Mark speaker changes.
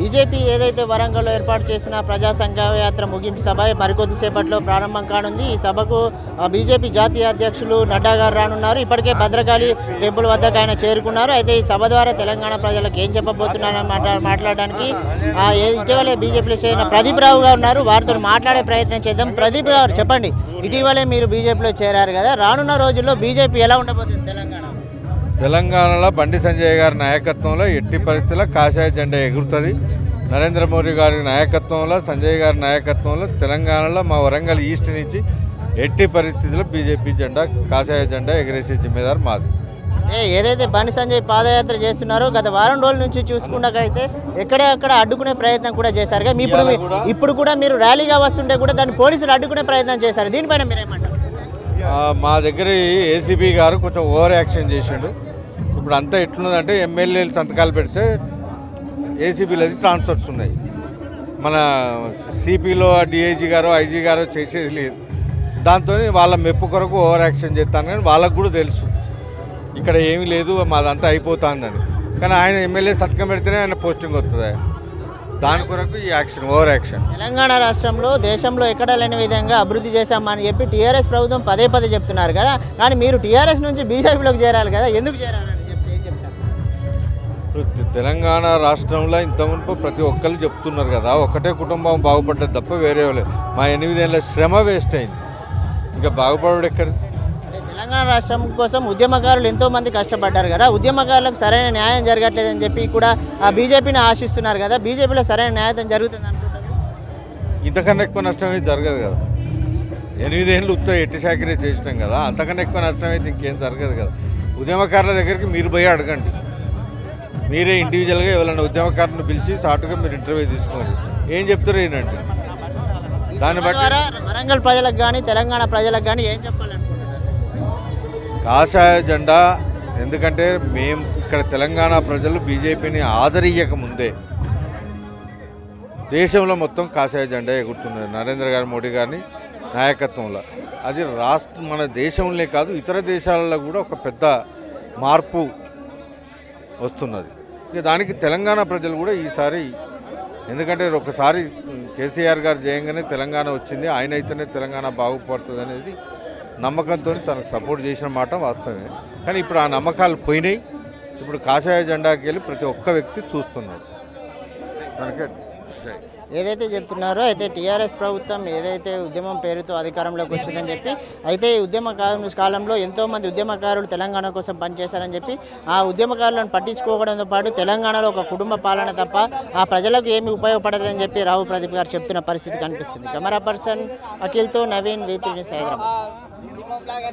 Speaker 1: BJP ఏదైతే వరంగల్లో ఏర్పాటు చేసిన ప్రజా సంఘయాత్ర ముగింపు సభ మరికొద్దిసేపట్లో ప్రారంభం కానుంది. ఈ సభకు బీజేపీ జాతీయ అధ్యక్షులు నడ్డా గారు రానున్నారు. ఇప్పటికే భద్రకాళి టెంపుల్ వద్దకు ఆయన చేరుకున్నారు. అయితే ఈ సభ ద్వారా తెలంగాణ ప్రజలకు ఏం చెప్పబోతున్నారని మాట్లాడడానికి ఇటీవలే బీజేపీలో చేరిన ప్రదీప్ రావు గారు ఉన్నారు. వారితో మాట్లాడే ప్రయత్నం చేద్దాం. ప్రదీప్ గారు చెప్పండి, ఇటీవలే మీరు బీజేపీలో చేరారు కదా, రానున్న రోజుల్లో బీజేపీ ఎలా ఉండబోతుంది
Speaker 2: తెలంగాణలో బండి సంజయ్ గారి నాయకత్వంలో ఎట్టి పరిస్థితుల్లో కాషాయ జెండా ఎగురుతుంది. నరేంద్ర మోడీ గారి నాయకత్వంలో, సంజయ్ గారి నాయకత్వంలో తెలంగాణలో మా వరంగల్ ఈస్ట్ నుంచి ఎట్టి పరిస్థితుల్లో బీజేపీ జెండా, కాషాయ జెండా ఎగరేసే జిమ్మేదారు మాది.
Speaker 1: ఏదైతే బండి సంజయ్ పాదయాత్ర చేస్తున్నారో గత వారం రోజుల నుంచి చూసుకున్నట్లయితే ఎక్కడే అక్కడ అడ్డుకునే ప్రయత్నం కూడా చేశారు. ఇప్పుడు కూడా మీరు ర్యాలీగా వస్తుంటే కూడా దాన్ని పోలీసులు అడ్డుకునే ప్రయత్నం చేశారు. దీనిపైన మీరేమంటారు?
Speaker 2: మా దగ్గర ఏసీబీ గారు కొంచెం ఓవర్ యాక్షన్ చేసిండు. ఇప్పుడు అంతా ఎట్లున్నదంటే ఎమ్మెల్యేలు సంతకాలు పెడితే ఏసీబీలో ట్రాన్స్ఫర్స్ ఉన్నాయి. మన సిపిలో డిఐజీ గారు, ఐజీ గారు చేసేది లేదు. దాంతో వాళ్ళ మెప్పు కొరకు ఓవర్ యాక్షన్ చేస్తాను. కానీ వాళ్ళకు కూడా తెలుసు ఇక్కడ ఏమీ లేదు, మాదంతా అయిపోతుందని. కానీ ఆయన ఎమ్మెల్యే సంతకం పెడితేనే ఆయన పోస్టింగ్ వస్తుంది. దాని కొరకు ఈ యాక్షన్, ఓవర్ యాక్షన్.
Speaker 1: తెలంగాణ రాష్ట్రంలో దేశంలో ఎక్కడ లేని విధంగా అభివృద్ధి చేశామని చెప్పి టీఆర్ఎస్ ప్రభుత్వం పదే చెప్తున్నారు కదా, కానీ మీరు టీఆర్ఎస్ నుంచి బీజేపీలోకి చేరాలి కదా, ఎందుకు చేరాలని చెప్తే ఏం చెప్తారు?
Speaker 2: తెలంగాణ రాష్ట్రంలో ఇంతకుముందు ప్రతి ఒక్కరు చెప్తున్నారు కదా, ఒకటే కుటుంబం బాగుపడ్డది తప్ప వేరే లేదు. మా 8 ఏళ్ళ శ్రమ వేస్ట్ అయింది, ఇంకా బాగుపడడు ఎక్కడ?
Speaker 1: తెలంగాణ రాష్ట్రం కోసం ఉద్యమకారులు ఎంతోమంది కష్టపడ్డారు కదా, ఉద్యమకారులకు సరైన న్యాయం జరగట్లేదని చెప్పి కూడా బీజేపీని ఆశిస్తున్నారు కదా, బీజేపీలో సరైన న్యాయం జరుగుతుంది అనుకుంటారు?
Speaker 2: ఇంతకన్నా ఎక్కువ నష్టం అయితే జరగదు కదా. 8 ఏళ్ళు ఎట్టి చాకరీ చేసినాం కదా, అంతకన్నా ఎక్కువ నష్టం అయితే ఇంకేం జరగదు కదా. ఉద్యమకారుల దగ్గరికి మీరు పోయి అడగండి, మీరే ఇండివిజువల్గా ఎవరైనా ఉద్యమకారులను పిలిచి చాటుగా మీరు ఇంటర్వ్యూ తీసుకోండి, ఏం చెప్తారో ఏంటండి. దాన్ని బట్టి
Speaker 1: వరంగల్ ప్రజలకు కానీ తెలంగాణ ప్రజలకు కానీ ఏం చెప్పాలనుకుంటున్నారు?
Speaker 2: కాషాయ జెండా, ఎందుకంటే మేము ఇక్కడ తెలంగాణ ప్రజలు బీజేపీని ఆదరించక ముందే దేశంలో మొత్తం కాషాయ జెండా ఎగురుతున్నది నరేంద్ర గారి, మోడీ గారిని నాయకత్వంలో. అది మన దేశంలో కాదు, ఇతర దేశాలలో కూడా ఒక పెద్ద మార్పు వస్తున్నది. ఇక దానికి తెలంగాణ ప్రజలు కూడా ఈసారి, ఎందుకంటే ఒకసారి కేసీఆర్ గారు చేయంగానే తెలంగాణ వచ్చింది, ఆయన అయితేనే తెలంగాణ బాగుపడుతుంది అనేది నమ్మకంతో తనకు సపోర్ట్ చేసిన మాట వాస్తవమే. కానీ ఇప్పుడు ఆ నమ్మకాలు పోయినాయి. ఇప్పుడు కాషాయ జెండాకి వెళ్ళి ప్రతి ఒక్క వ్యక్తి చూస్తున్నాడు. కనుక
Speaker 1: ఏదైతే చెప్తున్నారో, అయితే టీఆర్ఎస్ ప్రభుత్వం ఏదైతే ఉద్యమం పేరుతో అధికారంలోకి వచ్చిందని చెప్పి, అయితే ఈ ఉద్యమ కాలంలో ఎంతోమంది ఉద్యమకారులు తెలంగాణ కోసం పనిచేశారని చెప్పి, ఆ ఉద్యమకారులను పట్టించుకోవడంతో పాటు తెలంగాణలో ఒక కుటుంబ పాలన తప్ప ఆ ప్రజలకు ఏమి ఉపయోగపడదని చెప్పి రావు ప్రదీప్ గారు చెప్తున్న పరిస్థితి కనిపిస్తుంది. కెమెరా పర్సన్ అఖిల్తో నవీన్, V3 న్యూస్, హైదరాబాద్.